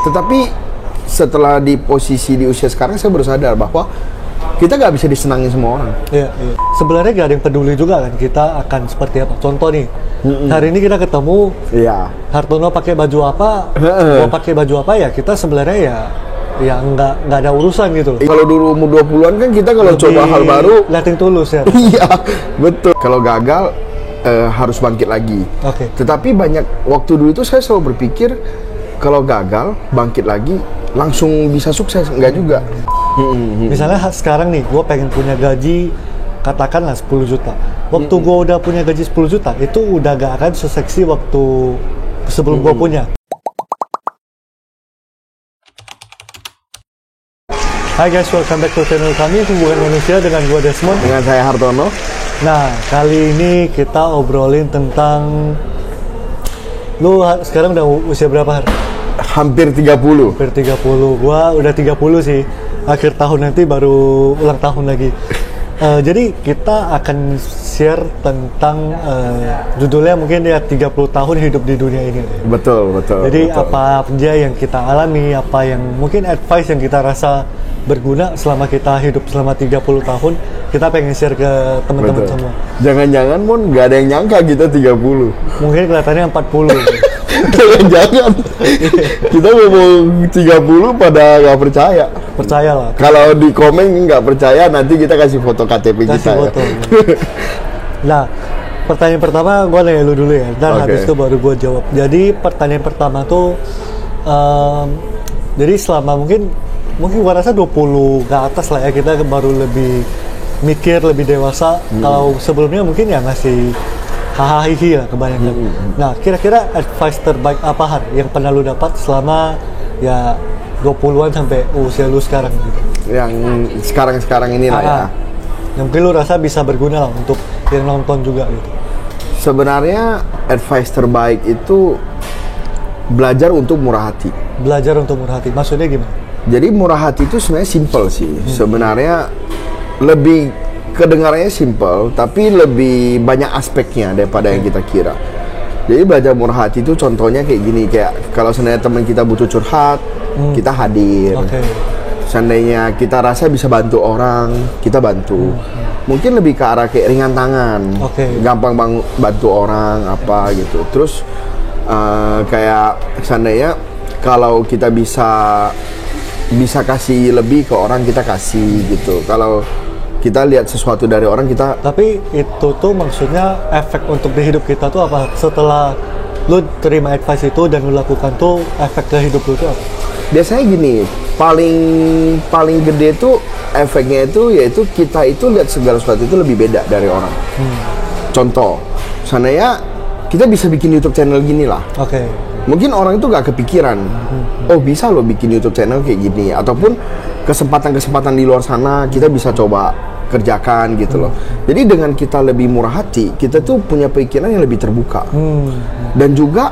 Tetapi setelah di posisi di usia sekarang, saya baru sadar bahwa kita nggak bisa disenangi semua orang. Iya. Sebenarnya nggak ada yang peduli juga kan kita akan seperti apa. Contoh nih, hari ini kita ketemu, Hartono pakai baju apa, mau pakai baju apa ya, kita sebenarnya ya nggak ada urusan gitu loh. Kalau dulu umur 20-an kan kita kalau coba hal baru, nothing tulus ya. Iya, betul. Kalau gagal harus bangkit lagi. Tetapi banyak waktu dulu itu saya selalu berpikir kalau gagal bangkit lagi langsung bisa sukses, enggak juga. Misalnya sekarang nih, gue pengen punya gaji katakanlah 10 juta. Waktu gue udah punya gaji 10 juta, itu udah gak akan seseksi waktu sebelum gue punya. Hai guys, welcome back to channel kami, Hubungan Manusia, dengan gue Desmond. Dengan saya Hartono. Nah, kali ini kita obrolin tentang... Lu sekarang udah usia berapa, Har? Hampir 30. Hampir 30. Gua udah 30 sih. Akhir tahun nanti baru ulang tahun lagi. Jadi kita akan share tentang judulnya mungkin ya 30 tahun hidup di dunia ini. Betul. Jadi apa aja yang kita alami, apa yang mungkin advice yang kita rasa berguna selama kita hidup selama 30 tahun, kita pengen share ke teman-teman semua. Jangan-jangan Mon, nggak ada yang nyangka kita 30. Mungkin kelihatannya 40. Jangan. Kita ngomong 30 pada nggak percaya. Percayalah. Kalau di komen nggak percaya, nanti kita kasih foto KTP kita. Foto. Ya. Nah, pertanyaan pertama gue nanya lu dulu ya, dan habis itu baru gue jawab. Jadi pertanyaan pertama tuh, jadi selama mungkin gue rasa 20 ke atas lah ya, kita baru lebih mikir, lebih dewasa. Kalau sebelumnya mungkin ya masih hahaha lah kebanyakan. Nah, kira-kira advice terbaik apa, Har, yang pernah lu dapat selama ya 20-an sampai usia lu sekarang gitu? Yang sekarang ini lah ya. Yang mungkin lu rasa bisa berguna lah untuk yang nonton juga gitu. Sebenarnya advice terbaik itu belajar untuk murah hati. Belajar untuk murah hati, maksudnya gimana? Jadi murah hati itu sebenarnya simple sih. Sebenarnya lebih kedengarannya simple, tapi lebih banyak aspeknya daripada yang kita kira. Jadi belajar murah hati itu contohnya kayak gini, kayak kalau seandainya teman kita butuh curhat, kita hadir. Seandainya kita rasa bisa bantu orang, kita bantu. Mungkin lebih ke arah kayak ringan tangan, gampang bantu orang apa gitu. Terus kayak seandainya kalau kita bisa kasih lebih ke orang, kita kasih gitu. Kalau kita lihat sesuatu dari orang, kita... Tapi itu tuh maksudnya efek untuk di hidup kita tuh apa? Setelah lu terima advice itu dan lu lakukan tuh, efek ke hidup lu tuh apa? Biasanya gini, paling gede tuh efeknya itu yaitu kita itu lihat segala sesuatu itu lebih beda dari orang. Contoh, seandainya kita bisa bikin YouTube channel gini lah. Mungkin orang itu gak kepikiran, oh bisa loh bikin YouTube channel kayak gini, ataupun kesempatan-kesempatan di luar sana kita bisa coba kerjakan gitu loh. Jadi dengan kita lebih murah hati, kita tuh punya pikiran yang lebih terbuka. Dan juga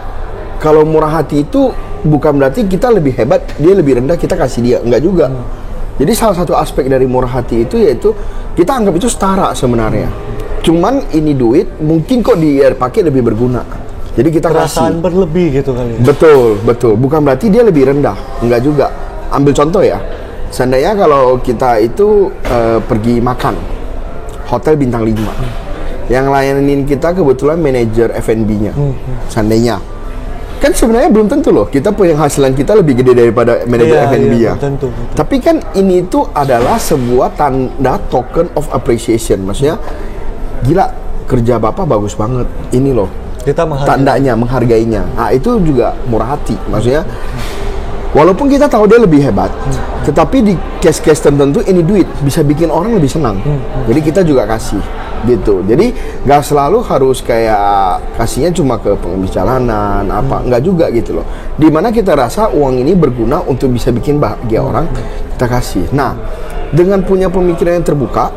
kalau murah hati itu bukan berarti kita lebih hebat, dia lebih rendah, kita kasih dia, enggak juga. Jadi salah satu aspek dari murah hati itu yaitu kita anggap itu setara sebenarnya. Cuman ini duit mungkin kok dipakai lebih berguna. Jadi kita perasaan kasih berlebih gitu kali ya? Betul. Bukan berarti dia lebih rendah, enggak juga. Ambil contoh ya, seandainya kalau kita itu pergi makan hotel bintang 5, yang layanin kita kebetulan manajer F&B-nya, seandainya kan sebenarnya belum tentu loh kita penghasilan kita lebih gede daripada manajer F&B-nya. Tentu. Tapi kan ini itu adalah sebuah tanda token of appreciation, maksudnya gila kerja bapak bagus banget, ini loh kita tandanya menghargainya. Nah itu juga murah hati, maksudnya walaupun kita tahu dia lebih hebat, tetapi di case-case tertentu ini duit bisa bikin orang lebih senang. Jadi kita juga kasih gitu. Jadi nggak selalu harus kayak kasihnya cuma ke pembicaraan apa, nggak juga gitu loh. Dimana kita rasa uang ini berguna untuk bisa bikin bahagia orang, kita kasih. Nah, dengan punya pemikiran yang terbuka,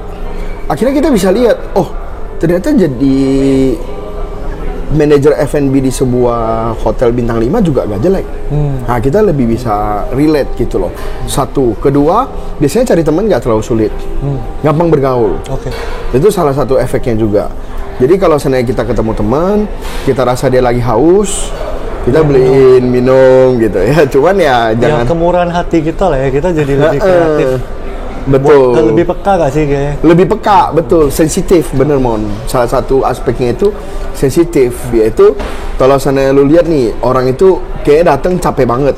akhirnya kita bisa lihat, oh ternyata jadi manajer F&B di sebuah hotel bintang 5 juga gak jelek. Nah kita lebih bisa relate gitu loh. Satu, kedua, biasanya cari teman gak terlalu sulit, gampang bergaul. Itu salah satu efeknya juga. Jadi kalau seandainya kita ketemu teman, kita rasa dia lagi haus, kita beliin minum gitu ya. Cuman ya jangan kemurahan hati kita lah ya, kita jadi lebih kreatif. Betul. Lebih peka gak sih kayaknya? Lebih peka, betul. Sensitif, bener Mon. Salah satu aspeknya itu sensitif, yaitu kalau sana lu lihat nih, orang itu kayak datang capek banget.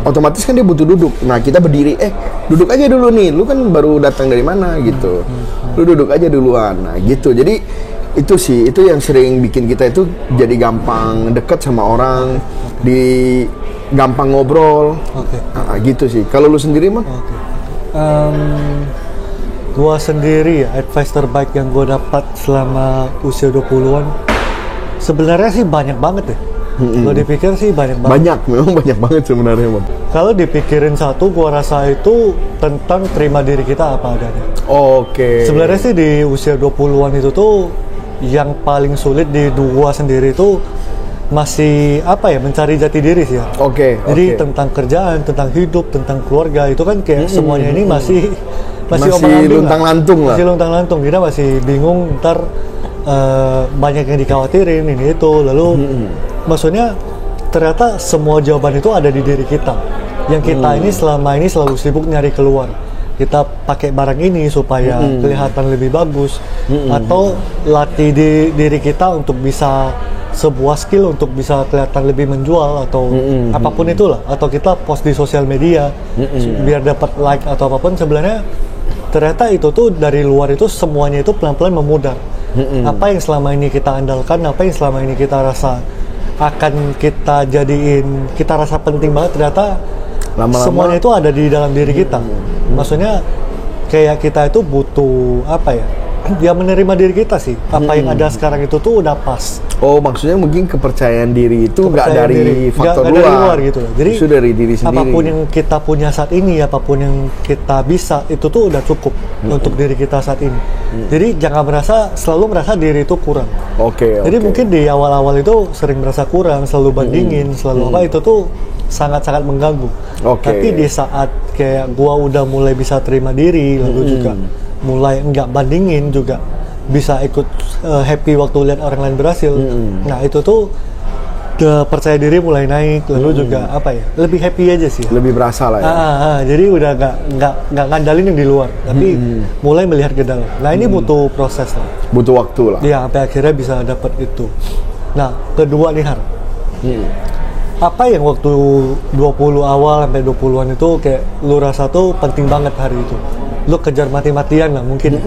Otomatis kan dia butuh duduk. Nah, kita berdiri, duduk aja dulu nih. Lu kan baru datang dari mana gitu. Lu duduk aja duluan. Nah, gitu. Jadi itu sih, itu yang sering bikin kita itu jadi gampang deket sama orang, gampang ngobrol. Nah, gitu sih. Kalau lu sendiri, Mon? Gua sendiri ya, advice terbaik yang gue dapat selama usia 20-an sebenarnya sih banyak banget ya. Kalau dipikir sih banyak banget. Memang banyak banget sebenarnya, Mon. Kalau dipikirin satu, gua rasa itu tentang terima diri kita apa adanya. Sebenarnya sih di usia 20-an itu tuh yang paling sulit di gua sendiri itu masih mencari jati diri sih ya. Jadi tentang kerjaan, tentang hidup, tentang keluarga itu kan kayak semuanya ini masih luntang-lantung lah. Masih luntang-lantung. Kita masih bingung ntar banyak yang dikhawatirin ini itu. Lalu maksudnya ternyata semua jawaban itu ada di diri kita. Yang kita ini selama ini selalu sibuk nyari keluar. Kita pakai barang ini supaya kelihatan lebih bagus, atau latih diri kita untuk bisa sebuah skill untuk bisa kelihatan lebih menjual atau apapun itulah, atau kita post di sosial media biar dapat like atau apapun. Sebenarnya ternyata itu tuh dari luar itu semuanya itu pelan-pelan memudar. Apa yang selama ini kita andalkan, apa yang selama ini kita rasa akan kita jadiin, kita rasa penting banget, ternyata lama-lama semuanya itu ada di dalam diri kita. Maksudnya kayak kita itu butuh ya menerima diri kita sih. Apa yang ada sekarang itu tuh udah pas. Maksudnya mungkin kepercayaan diri itu nggak dari faktor luar gitu. Jadi itu dari diri sendiri. Apapun yang kita punya saat ini, apapun yang kita bisa, itu tuh udah cukup untuk diri kita saat ini. Jadi jangan selalu merasa diri itu kurang. Jadi mungkin di awal-awal itu sering merasa kurang, selalu bandingin, selalu itu tuh sangat-sangat mengganggu. Tapi di saat kayak gua udah mulai bisa terima diri, lalu juga mulai enggak bandingin, juga bisa ikut happy waktu lihat orang lain berhasil. Nah itu tuh percaya diri mulai naik, lalu juga lebih happy aja sih. Lebih berasa lah ya. Jadi udah nggak ngandalin yang di luar, tapi mulai melihat ke dalam. Nah ini butuh proses lah. Butuh waktu lah. Ya sampai akhirnya bisa dapat itu. Nah kedua nih Har. Apa yang waktu 20 awal sampai 20-an itu kayak lu rasa tuh penting banget hari itu? Lu kejar mati-matian lah mungkin,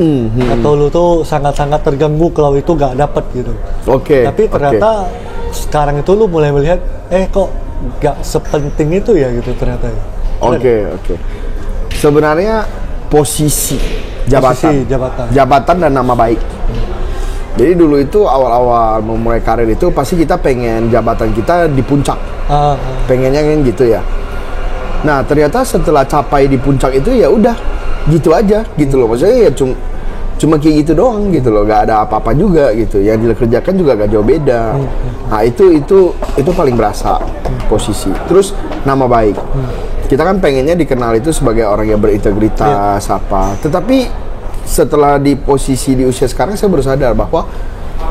atau lu tuh sangat-sangat terganggu kalau itu gak dapet gitu. Tapi ternyata sekarang itu lu mulai melihat, kok gak sepenting itu ya gitu ternyata. Sebenarnya posisi jabatan dan nama baik. Jadi dulu itu awal-awal memulai karir itu pasti kita pengen jabatan kita di puncak. Pengennya kan gitu ya. Nah ternyata setelah capai di puncak itu ya udah gitu aja gitu loh. Maksudnya ya cuma kayak gitu doang gitu loh, gak ada apa-apa juga gitu. Yang dikerjakan juga gak jauh beda. Nah itu paling berasa posisi. Terus nama baik. Kita kan pengennya dikenal itu sebagai orang yang berintegritas Tetapi setelah di posisi di usia sekarang saya baru sadar bahwa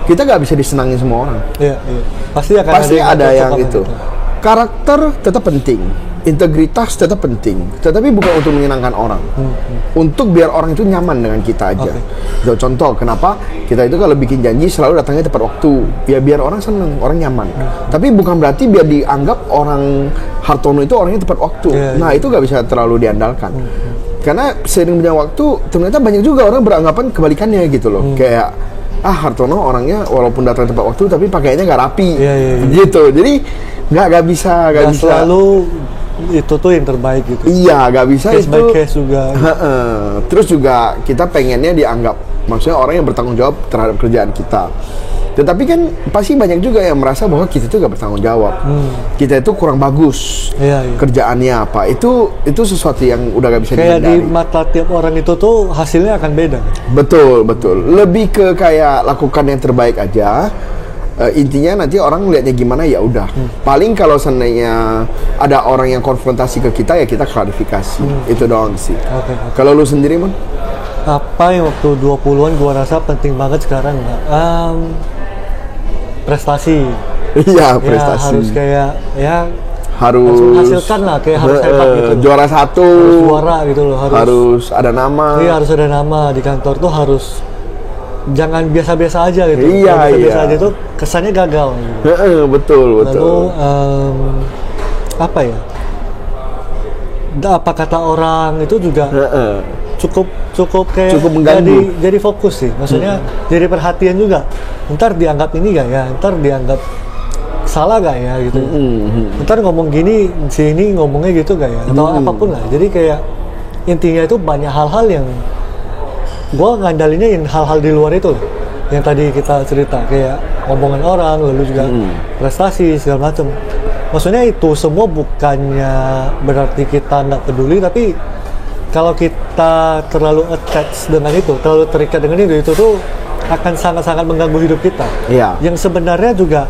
kita nggak bisa disenangi semua orang. Pasti ada yang itu. Karakter tetap penting, integritas tetap penting, tetapi bukan untuk menyenangkan orang. Untuk biar orang itu nyaman dengan kita aja. Contoh, kenapa kita itu kalau bikin janji selalu datangnya tepat waktu, ya biar orang seneng, orang nyaman. Tapi bukan berarti biar dianggap orang Hartono itu orangnya tepat waktu. Nah itu nggak bisa terlalu diandalkan. Karena seiring berjalan waktu ternyata banyak juga orang beranggapan kebalikannya gitu loh. Kayak Hartono orangnya walaupun datang tepat waktu tapi pakaiannya nggak rapi gitu. Jadi nggak bisa selalu itu tuh yang terbaik gitu. Nggak bisa case itu by case juga. Terus juga kita pengennya dianggap maksudnya orang yang bertanggung jawab terhadap kerjaan kita. Tetapi kan pasti banyak juga yang merasa bahwa kita itu gak bertanggung jawab. Kita itu kurang bagus kerjaannya apa. Itu sesuatu yang udah gak bisa dihindari. Kayak di mata tiap orang itu tuh hasilnya akan beda. Betul. Lebih ke kayak lakukan yang terbaik aja. Intinya nanti orang melihatnya gimana ya udah. Paling kalau seandainya ada orang yang konfrontasi ke kita ya kita klarifikasi. Itu doang sih. Kalau lu sendiri Man? Apa yang waktu 20-an gua rasa penting banget sekarang prestasi. Iya, ya prestasi. harus kayak ya harus menghasilkan lah, kayak harus hebat gitu. Juara 1, Harus juara gitu loh, harus ada nama. Iya, harus ada nama di kantor tuh, harus jangan biasa-biasa aja gitu. Iya, kalau biasa-biasa iya. aja tuh kesannya gagal gitu. Betul, Lalu betul. apa ya? Apa kata orang itu juga cukup kayak Cukup mengganggu. jadi fokus sih. Maksudnya jadi perhatian juga. Ntar dianggap ini gak ya? Ntar dianggap salah gak ya gitu. Ntar ngomong gini, si ini ngomongnya gitu gak ya? Atau apapun lah. Jadi kayak intinya itu banyak hal-hal yang gua ngandalinnya yang hal-hal di luar itu loh. Yang tadi kita cerita kayak ngomongan orang, lalu juga prestasi segala macam. Maksudnya itu semua bukannya berarti kita nggak peduli, tapi kalau kita terlalu attach dengan itu, terlalu terikat dengan itu tuh akan sangat-sangat mengganggu hidup kita. Iya. Yang sebenarnya juga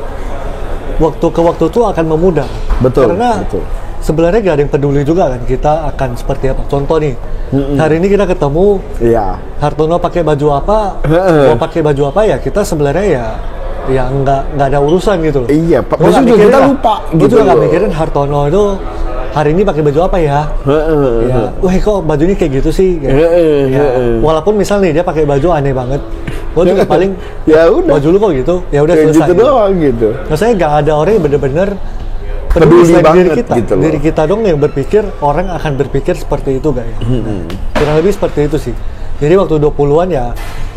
waktu ke waktu tuh akan memudar. Betul, Karena betul. sebenarnya gak ada yang peduli juga kan kita akan seperti apa. Contoh nih, hari ini kita ketemu, Iya. Hartono pakai baju apa, gua pakai baju apa, ya kita sebenarnya ya nggak ada urusan gitu loh. Iya, Gua maksudnya nggak mikirin kita lah. lupa Gua gitu juga nggak loh. mikirin Hartono itu hari ini pakai baju apa ya. Ya, wah kok bajunya kayak gitu sih. Kayak, ya, walaupun misalnya dia pakai baju aneh banget, gua juga paling Ya udah. baju lu kok gitu, ya udah Kayak selesai. gitu doang gitu. Maksudnya nggak ada orang yang bener-bener Peduli selain banget diri kita. gitu loh. Diri kita dong yang berpikir, orang akan berpikir seperti itu guys. Kurang lebih seperti itu sih. Jadi waktu 20-an ya,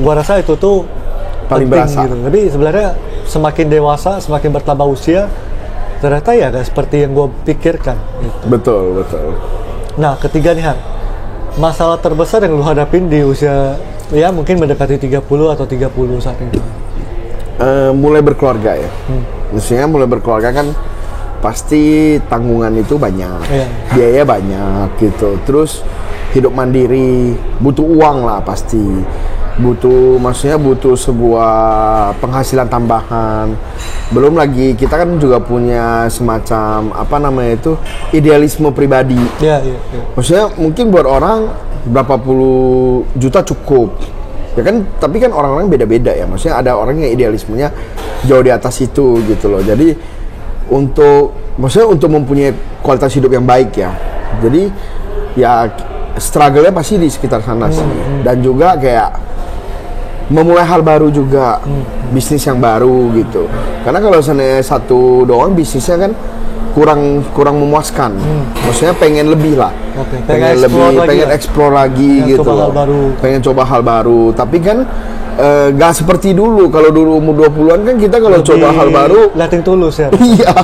gua rasa itu tuh Paling penting berasa. gitu. Tapi sebenarnya semakin dewasa, semakin bertambah usia, ternyata ya gak seperti yang gua pikirkan gitu. Betul, betul. Nah, ketiga nih Han, masalah terbesar yang lu hadapin di usia ya mungkin mendekati 30 atau 30 saat ini. Mulai berkeluarga ya. Maksudnya mulai berkeluarga kan pasti tanggungan itu banyak, Iya. biaya banyak gitu. Terus hidup mandiri, butuh uang lah pasti. Maksudnya butuh sebuah penghasilan tambahan. Belum lagi kita kan juga punya semacam apa namanya itu idealisme pribadi. Iya, iya, iya. Maksudnya mungkin buat orang berapa puluh juta cukup. Ya kan, tapi kan orang-orang beda-beda ya. Maksudnya ada orang yang idealismenya jauh di atas itu gitu loh. Jadi maksudnya untuk mempunyai kualitas hidup yang baik ya. Jadi ya struggle-nya pasti di sekitar sana sih. Dan juga kayak memulai hal baru juga, bisnis yang baru gitu. Karena kalau misalnya satu doang bisnisnya kan kurang memuaskan. Maksudnya pengen lebih lah. Oke, Pengen lebih, pengen explore lagi Pengen gitu. coba hal baru. Pengen coba hal baru. Tapi kan gak seperti dulu. Kalau dulu umur 20-an kan kita kalau coba hal baru Liatin tulus ya. iya,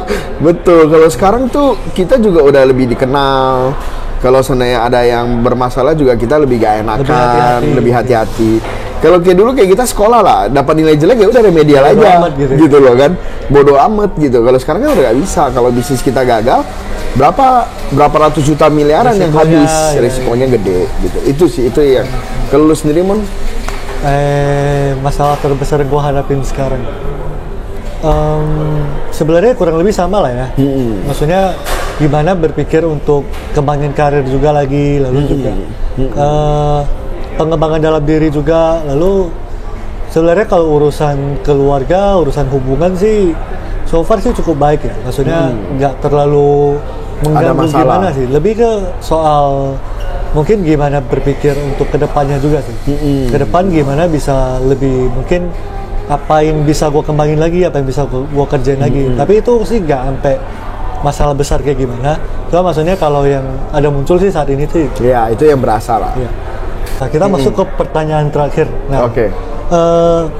betul. Kalau sekarang tuh kita juga udah lebih dikenal. Kalau seandainya ada yang bermasalah juga kita lebih gak enakan, lebih hati-hati. Kalau kayak dulu kayak kita sekolah lah, dapat nilai jelek ya udah remedial Bodo aja, amat gitu loh kan. Bodoh amat gitu. Kalau sekarang kan udah gak bisa. Kalau bisnis kita gagal, berapa ratus juta miliaran yang Risikonya, habis, ya, risikonya gede gitu. Itu sih, itu yang. Kalau lu sendiri Mon? Masalah terbesar yang gue hadapin sekarang, sebenarnya kurang lebih sama lah ya. Maksudnya gimana berpikir untuk kembangin karir juga lagi, lalu juga pengembangan dalam diri juga. Lalu sebenarnya kalau urusan keluarga, urusan hubungan sih so far sih cukup baik ya. Maksudnya nggak terlalu mengganggu masalah. gimana sih. Lebih ke soal mungkin gimana berpikir untuk kedepannya juga sih. Kedepan gimana bisa lebih mungkin apa yang bisa gue kembangin lagi, apa yang bisa gue kerjain lagi. Tapi itu sih nggak sampai masalah besar kayak gimana. Cuma maksudnya kalau yang ada muncul sih saat ini tuh. Ya, itu yang berasa lah. Ya. Nah, kita masuk ke pertanyaan terakhir. Nah, Oke.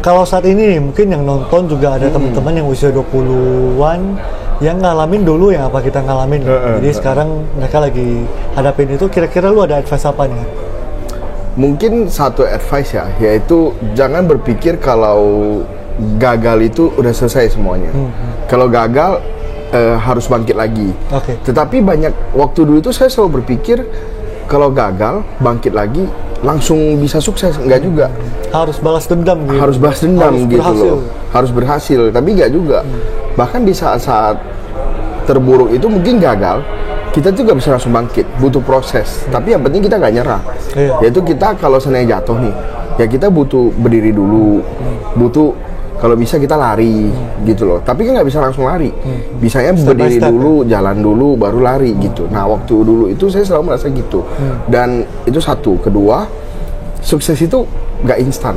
Kalau saat ini nih, mungkin yang nonton juga ada teman-teman yang usia 20-an yang ngalamin dulu yang apa kita ngalamin. Jadi sekarang mereka lagi hadapin itu. Kira-kira lu ada advice apa nih? Mungkin satu advice ya, yaitu jangan berpikir kalau gagal itu udah selesai semuanya. Kalau gagal harus bangkit lagi. Oke. Tetapi banyak waktu dulu itu saya selalu berpikir kalau gagal bangkit lagi langsung bisa sukses, enggak juga. Harus balas dendam gitu. Harus balas dendam Harus gitu berhasil. loh. Harus berhasil, tapi enggak juga. Bahkan di saat-saat terburuk itu mungkin gagal, kita juga bisa langsung bangkit, butuh proses. Tapi yang penting kita nggak nyerah. Iya. Yaitu kita kalau seandainya jatuh nih, ya kita butuh berdiri dulu, butuh kalau bisa kita lari gitu loh. Tapi kan nggak bisa langsung lari. Bisanya Step by berdiri step, dulu, jalan dulu, baru lari gitu. Nah waktu dulu itu saya selalu merasa gitu. Dan itu satu. Kedua, sukses itu nggak instan.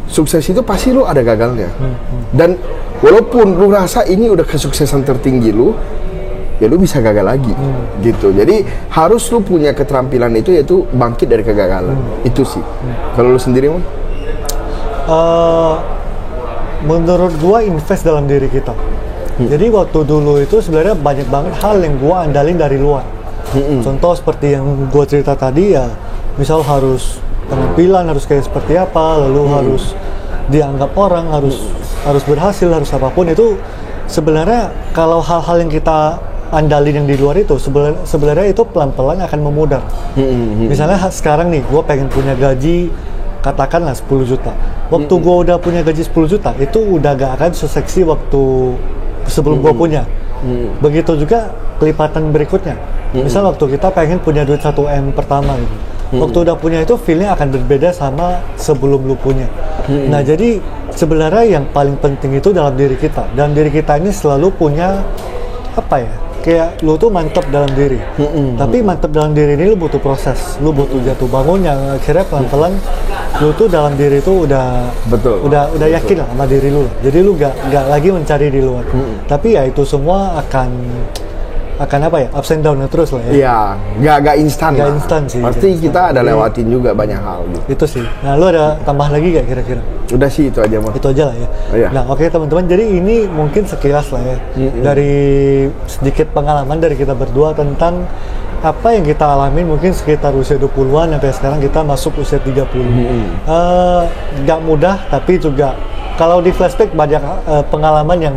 Sukses itu pasti lu ada gagalnya. Dan walaupun lu rasa ini udah kesuksesan tertinggi lu, ya lu bisa gagal lagi gitu. Jadi harus lu punya keterampilan itu, yaitu bangkit dari kegagalan. Itu sih. Kalau lu sendiri Mon? Menurut gua invest dalam diri kita. Jadi waktu dulu itu sebenarnya banyak banget hal yang gua andalin dari luar. Contoh seperti yang gua cerita tadi ya, misal harus penampilan harus kayak seperti apa, lalu harus dianggap orang, harus berhasil, harus apapun itu. Sebenarnya kalau hal-hal yang kita andalin yang di luar itu sebenarnya itu pelan-pelan akan memudar. Misalnya sekarang nih gua pengen punya gaji katakanlah 10 juta. Waktu gua udah punya gaji 10 juta, itu udah gak akan seseksi waktu sebelum gua punya. Begitu juga kelipatan berikutnya. Misal waktu kita pengen punya duit 1M pertama gitu. Waktu udah punya itu feelnya akan berbeda sama sebelum lu punya. Nah jadi sebenarnya yang paling penting itu dalam diri kita. Dan diri kita ini selalu punya apa ya? Kayak lu tuh mantap dalam diri, tapi mantap dalam diri ini lu butuh proses, lu butuh jatuh bangun yang akhirnya pelan-pelan lu tuh dalam diri itu udah yakin lah sama diri lu. Jadi lu gak lagi mencari di luar, tapi ya itu semua akan apa ya, ups and down terus lah ya. Iya, gak instan. Gak instan sih. Pasti kita ada lewatin juga banyak hal gitu. Itu sih. Nah, lu ada tambah lagi gak kira-kira? Udah sih itu aja Mon. Itu aja lah ya. Iya. Nah, oke teman-teman. Jadi ini mungkin sekilas lah ya dari sedikit pengalaman dari kita berdua tentang apa yang kita alamin mungkin sekitar usia 20-an sampai sekarang kita masuk usia 30. Gak mudah, tapi juga kalau di flashback banyak pengalaman yang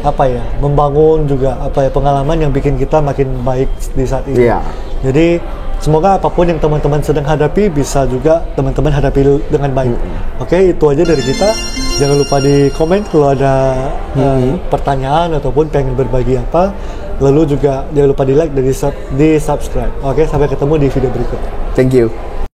apa ya, membangun juga apa ya, pengalaman yang bikin kita makin baik di saat ini. Iya. Jadi semoga apapun yang teman-teman sedang hadapi bisa juga teman-teman hadapi dengan baik. Oke, itu aja dari kita. Jangan lupa di komen kalau ada pertanyaan ataupun pengen berbagi apa. Lalu juga jangan lupa di like dan di subscribe. Oke, sampai ketemu di video berikut. Thank you.